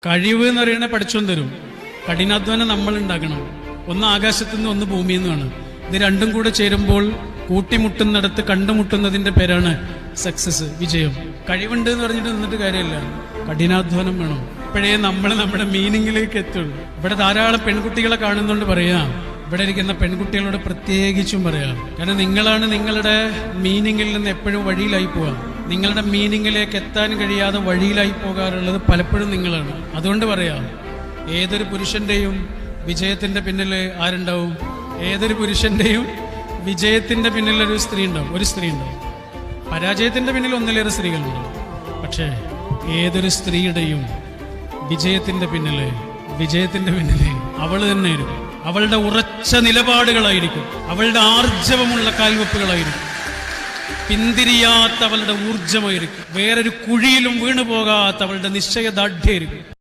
കഴിവ് എന്ന് പറയുന്നത് പഠിച്ചോൻ തരും. കഠിനാധ്വാനം നമ്മൾ ഉണ്ടാക്കണം. ഒന്ന് ആകാശത്തു നിന്ന് ഒന്ന് ഭൂമിയിൽ നിന്നാണ്. ഇത് രണ്ടും കൂടെ ചേരുമ്പോൾ കൂട്ടിമുട്ടുന്നിടത്ത് കണ്ടുമുട്ടുന്നതിന്റെ പേരാണ് സക്സസ്, വിജയം. കഴിവുണ്ട് എന്ന് പറഞ്ഞിട്ട് നിന്നിട്ട് കാര്യമില്ല, കഠിനാധ്വാനം വേണം. ഇപ്പോഴേ നമ്മൾ നമ്മുടെ മീനിങ്ങിലേക്ക് എത്തുള്ളൂ. ഇവിടെ ധാരാളം പെൺകുട്ടികളെ കാണുന്നുണ്ട്. പറയാം, ഇവിടെ ഇരിക്കുന്ന പെൺകുട്ടികളോട് പ്രത്യേകിച്ചും പറയാം. കാരണം നിങ്ങളാണ് നിങ്ങളുടെ മീനിങ്ങിൽ നിന്ന് എപ്പോഴും വഴിയിലായി പോവുക. നിങ്ങളുടെ മീനിങ്ങിലേക്ക് എത്താൻ കഴിയാതെ വഴിയിലായി പോകാറുള്ളത് പലപ്പോഴും നിങ്ങളാണ്. അതുകൊണ്ട് പറയാം, ഏതൊരു പുരുഷന്റെയും വിജയത്തിന്റെ പിന്നിൽ ആരുണ്ടാവും? ഏതൊരു പുരുഷന്റെയും വിജയത്തിന്റെ പിന്നിൽ ഒരു സ്ത്രീ ഉണ്ടാവും. പരാജയത്തിന്റെ പിന്നിൽ ഒന്നിലേറെ സ്ത്രീകളുണ്ടാവും. പക്ഷേ ഏതൊരു സ്ത്രീയുടെയും വിജയത്തിന്റെ പിന്നില് അവൾ തന്നെ ആയിരിക്കും. അവളുടെ ഉറച്ച നിലപാടുകളായിരിക്കും, അവളുടെ ആർജവമുള്ള കാൽവെപ്പുകളായിരിക്കും, പിന്തിരിയാത്ത അവളുടെ ഊർജമായിരിക്കും, വേറൊരു കുഴിയിലും വീണു പോകാത്ത അവളുടെ നിശ്ചയദാർഢ്യമായിരിക്കും.